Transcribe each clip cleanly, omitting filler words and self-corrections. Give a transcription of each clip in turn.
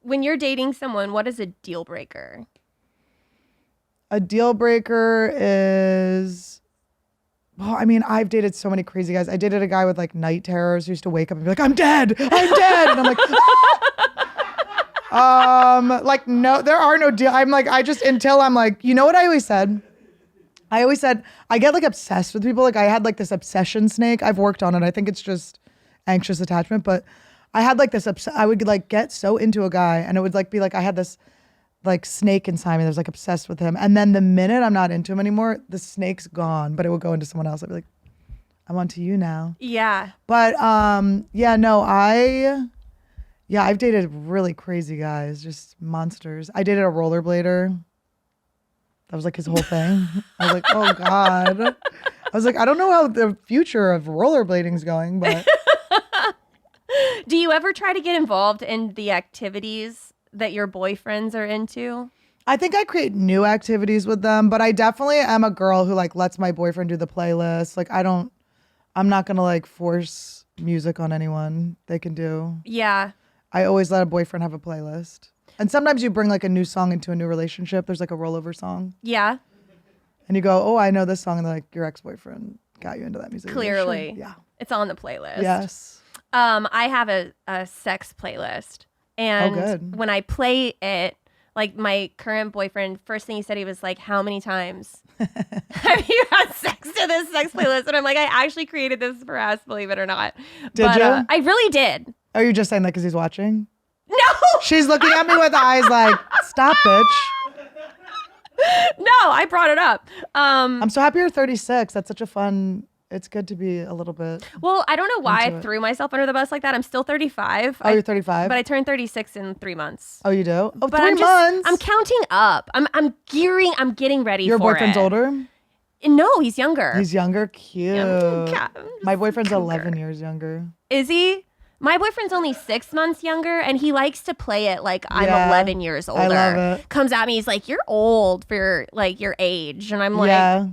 when you're dating someone, what is a deal breaker? A deal breaker is, well, I mean, I've dated so many crazy guys. I dated a guy with like night terrors who used to wake up and be like, I'm dead. And I'm like, like, no, there are no deal. I'm like, until I'm like, you know what I always said? I get like obsessed with people. Like I had like this obsession snake. I've worked on it. I think it's just anxious attachment, but I had like this, I would like get so into a guy and it would like be like, I had this like snake inside me that was like obsessed with him. And then the minute I'm not into him anymore, the snake's gone, but it will go into someone else. I'd be like, I'm onto you now. Yeah. But I've dated really crazy guys, just monsters. I dated a rollerblader. That was like his whole thing. I was like, oh God. I was like, I don't know how the future of rollerblading is going, but. Do you ever try to get involved in the activities that your boyfriends are into? I think I create new activities with them, but I definitely am a girl who like lets my boyfriend do the playlist. Like I'm not gonna like force music on anyone. They can do. Yeah. I always let a boyfriend have a playlist. And sometimes you bring like a new song into a new relationship. There's like a rollover song. Yeah. And you go, oh, I know this song. And they're like, your ex-boyfriend got you into that music. Clearly. Sure. Yeah. It's on the playlist. Yes. I have a sex playlist. And good. when I play it, like my current boyfriend, first thing he said, he was like, how many times have you had sex to this sex playlist? And I'm like, I actually created this for us, believe it or not. Did you? I really did. Are you just saying that because he's watching? No. She's looking at me with eyes like, stop, bitch. No, I brought it up. I'm so happy you're 36. That's such a fun, it's good to be a little bit. Well, I don't know why I threw myself under the bus like that. I'm still 35. Oh, you're 35? But I turned 36 in 3 months. Oh, you do? Oh, but 3 months? I'm counting up. I'm getting ready Your for it. boyfriend's older? No, he's younger. He's younger? Cute. Yeah, my boyfriend's 11 years younger. Is he? My boyfriend's only 6 months younger, and he likes to play it like I'm 11 years older. I love it. Comes at me, he's like, "You're old for like your age," and I'm like, yeah.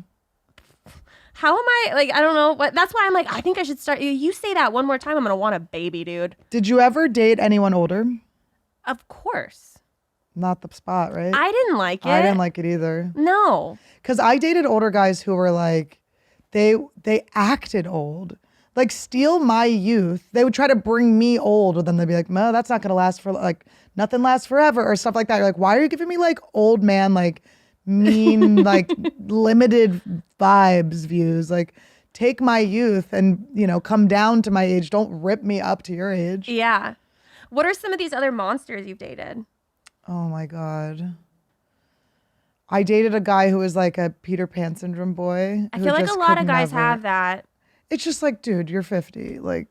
"How am I? Like, I don't know." What. That's why I'm like, I think I should start. You say that one more time, I'm gonna want a baby, dude. Did you ever date anyone older? Of course. Not the spot, right? I didn't like it. I didn't like it either. No. Because I dated older guys who were like, they acted old. Like, steal my youth. They would try to bring me old, and then they'd be like, no, that's not going to last for, like, nothing lasts forever, or stuff like that. You're like, why are you giving me, like, old man, like, mean, like, limited vibes views? Like, take my youth and, you know, come down to my age. Don't rip me up to your age. Yeah. What are some of these other monsters you've dated? Oh, my God. I dated a guy who was, like, a Peter Pan syndrome boy. I feel like a lot of guys have that. It's just like, dude, you're 50. Like,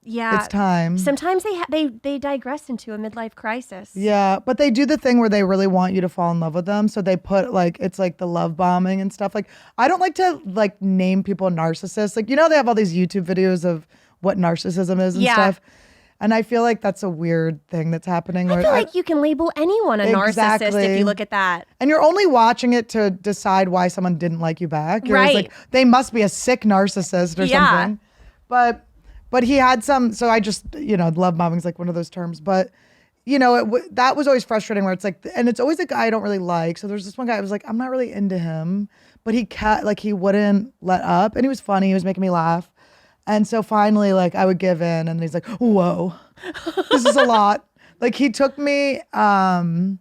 yeah, it's time. Sometimes they digress into a midlife crisis. Yeah, but they do the thing where they really want you to fall in love with them. So they put like, it's like the love bombing and stuff. Like, I don't like to like name people narcissists. Like, you know, they have all these YouTube videos of what narcissism is and stuff. And I feel like that's a weird thing that's happening. I feel like you can label anyone a narcissist if you look at that. And you're only watching it to decide why someone didn't like you back. You're like, they must be a sick narcissist or something. But he had some, so I just, you know, love bombing is like one of those terms. But, you know, that was always frustrating where it's like, and it's always a guy I don't really like. So there's this one guy I was like, I'm not really into him. But he wouldn't let up. And he was funny. He was making me laugh. And so finally, like, I would give in, and he's like, whoa, this is a lot. Like, he took me to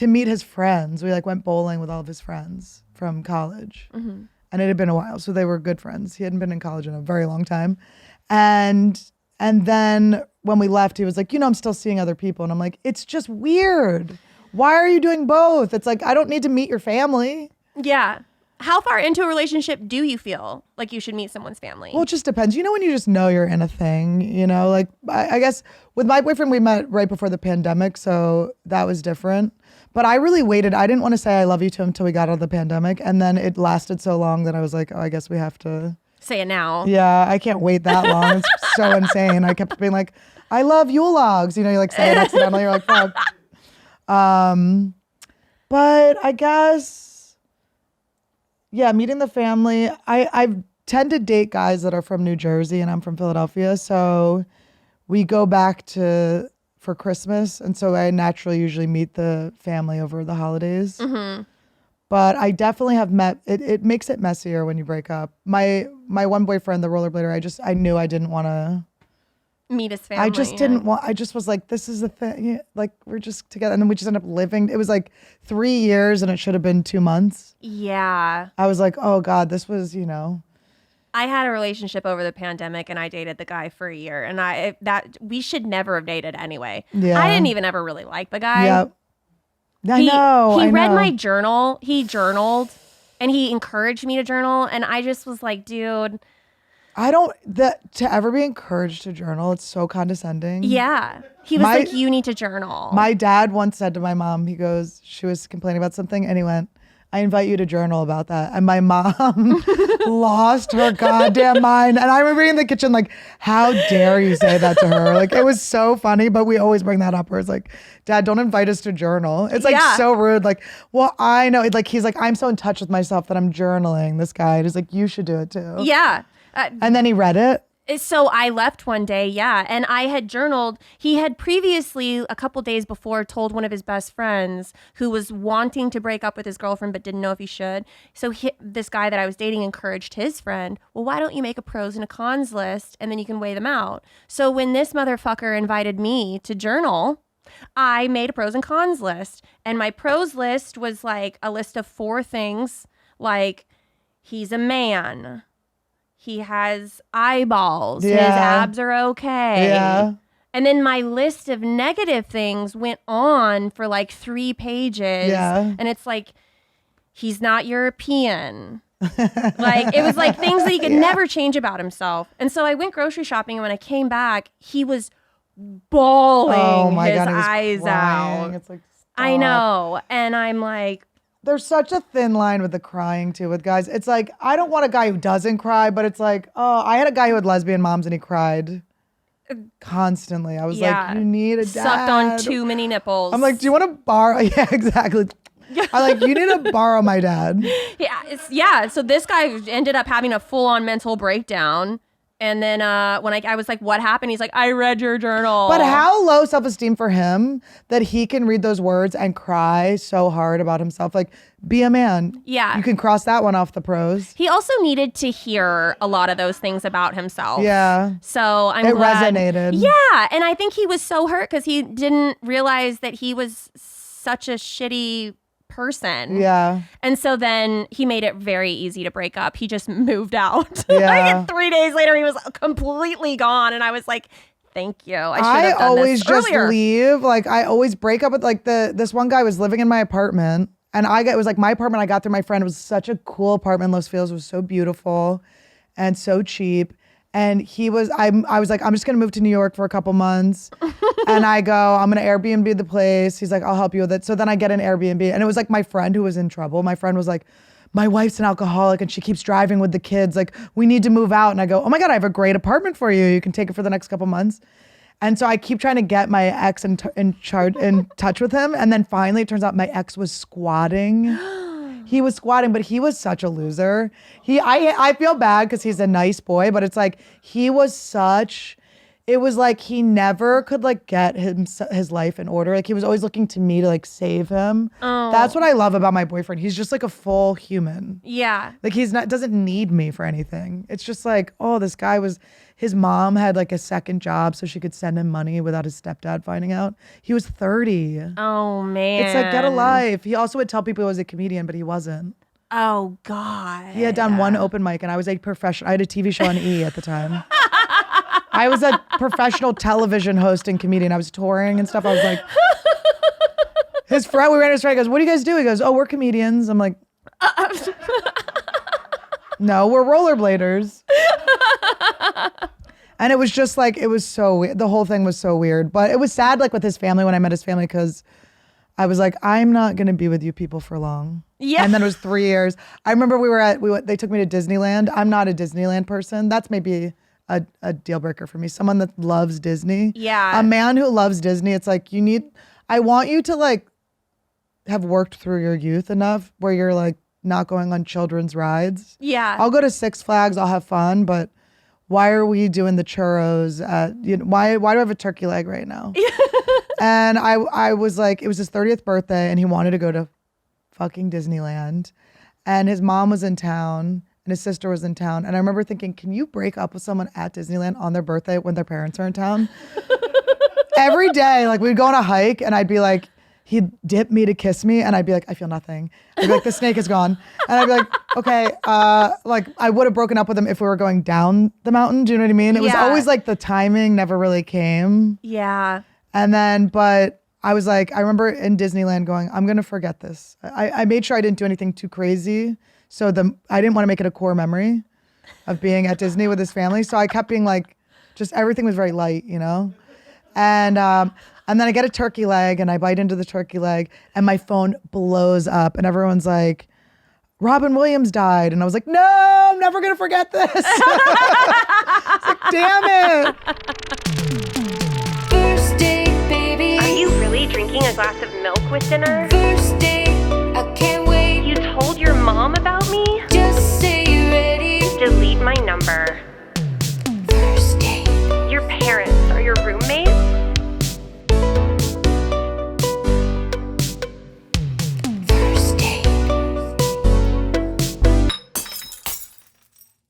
meet his friends. We, like, went bowling with all of his friends from college. Mm-hmm. And it had been a while, so they were good friends. He hadn't been in college in a very long time. And then when we left, he was like, you know, I'm still seeing other people. And I'm like, it's just weird. Why are you doing both? It's like, I don't need to meet your family. Yeah. How far into a relationship do you feel like you should meet someone's family? Well, it just depends. You know, when you just know you're in a thing, you know, like I guess with my boyfriend, we met right before the pandemic. So that was different. But I really waited. I didn't want to say I love you to him until we got out of the pandemic. And then it lasted so long that I was like, oh, I guess we have to say it now. Yeah, I can't wait that long. It's so insane. I kept being like, I love Yule logs. You know, you like say it accidentally. You're like, fuck. But I guess... Yeah, meeting the family. I tend to date guys that are from New Jersey and I'm from Philadelphia. So we go back to for Christmas, and so I naturally usually meet the family over the holidays. Mm-hmm. But I definitely have met. It makes it messier when you break up. My one boyfriend, the rollerblader, I knew I didn't want to meet his family. I just didn't want. I just was like, this is the thing. Yeah, like we're just together, and then we just ended up living. It was like 3 years, and it should have been 2 months. Yeah. I was like, oh God, this was, I had a relationship over the pandemic, and I dated the guy for a year, and we should never have dated anyway. Yeah. I didn't even ever really like the guy. Yep. I know. He read my journal. He journaled, and he encouraged me to journal, and I just was like, dude. To ever be encouraged to journal, it's so condescending. Yeah. He was like, you need to journal. My dad once said to my mom, he goes, she was complaining about something, and he went, I invite you to journal about that. And my mom lost her goddamn mind. And I remember in the kitchen, like, how dare you say that to her? Like, it was so funny, but we always bring that up where it's like, Dad, don't invite us to journal. It's like so rude. Like, well, I know. Like, he's like, I'm so in touch with myself that I'm journaling. This guy. And he's like, you should do it too. Yeah. And then he read it. So I left one day, and I had journaled. He had previously, a couple days before, told one of his best friends who was wanting to break up with his girlfriend but didn't know if he should. So this guy that I was dating encouraged his friend, well, why don't you make a pros and a cons list and then you can weigh them out? So when this motherfucker invited me to journal, I made a pros and cons list. And my pros list was like a list of 4 things, like he's a man. He has eyeballs. His abs are okay. Yeah. And then my list of negative things went on for like 3 pages. Yeah. And it's like, he's not European. Like, it was like things that he could never change about himself. And so I went grocery shopping, and when I came back, he was bawling his eyes out. It's like, stop. I know. And I'm like, there's such a thin line with the crying too with guys. It's like, I don't want a guy who doesn't cry, but it's like, oh, I had a guy who had lesbian moms and he cried constantly. I was like, you need a dad. Sucked on too many nipples. I'm like, do you want to borrow? Yeah, exactly. I'm like, you need to borrow my dad. Yeah. So this guy ended up having a full-on mental breakdown. And then when I was like, what happened? He's like, I read your journal. But how low self-esteem for him that he can read those words and cry so hard about himself. Like, be a man. Yeah. You can cross that one off the pros. He also needed to hear a lot of those things about himself. Yeah. So it resonated. Yeah. And I think he was so hurt because he didn't realize that he was such a shitty person. Yeah. And so then he made it very easy to break up. He just moved out. Yeah. Like 3 days later, he was completely gone. And I was like, thank you. I should have done always this just earlier. leave. Like, I always break up with like this one guy was living in my apartment, and it was like my apartment I got through my friend. It was such a cool apartment. Los Feliz was so beautiful and so cheap. And I was like, I'm just going to move to New York for a couple months. And I go, I'm going to Airbnb the place. He's like, I'll help you with it. So then I get an Airbnb. And it was like my friend who was in trouble. My friend was like, my wife's an alcoholic and she keeps driving with the kids. Like, we need to move out. And I go, oh my God, I have a great apartment for you. You can take it for the next couple months. And so I keep trying to get my ex in touch with him. And then finally it turns out my ex was squatting. He was squatting, but he was such a loser. I feel bad because he's a nice boy, but it's like it was like he never could like get his life in order. Like, he was always looking to me to like save him. Oh. That's what I love about my boyfriend. He's just like a full human. Yeah. Like, doesn't need me for anything. It's just like, oh, this guy his mom had like a second job so she could send him money without his stepdad finding out. He was 30. Oh, man. It's like, get a life. He also would tell people he was a comedian, but he wasn't. Oh, God. He had done one open mic, and I was a professional. I had a TV show on E! At the time. I was a professional television host and comedian. I was touring and stuff. I was like, we ran into his friend. He goes, what do you guys do? He goes, oh, we're comedians. I'm like, no, we're rollerbladers. And it was just like, it was so weird. The whole thing was so weird. But it was sad, like with his family, when I met his family, because I was like, I'm not going to be with you people for long. Yeah. And then it was 3 years. I remember they took me to Disneyland. I'm not a Disneyland person. That's maybe a deal breaker for me. Someone that loves Disney. Yeah. A man who loves Disney. It's like, I want you to like have worked through your youth enough where you're like not going on children's rides. Yeah. I'll go to Six Flags. I'll have fun. But why are we doing the churros? Why do I have a turkey leg right now? And I was like, it was his 30th birthday and he wanted to go to fucking Disneyland. And his mom was in town and his sister was in town. And I remember thinking, can you break up with someone at Disneyland on their birthday when their parents are in town? Every day, like we'd go on a hike and I'd be like, he'd dip me to kiss me and I'd be like, I feel nothing. I'd be like, the snake is gone. And I'd be like, okay, like I would have broken up with him if we were going down the mountain. Do you know what I mean? It was always like the timing never really came. Yeah. And then, but I was like, I remember in Disneyland going, I'm going to forget this. I made sure I didn't do anything too crazy. So I didn't want to make it a core memory of being at Disney with his family. So I kept being like, just everything was very light, you know? And then I get a turkey leg and I bite into the turkey leg and my phone blows up and everyone's like, Robin Williams died. And I was like, no, I'm never going to forget this. It's like, damn it. First date, baby. Are you really drinking a glass of milk with dinner? First date.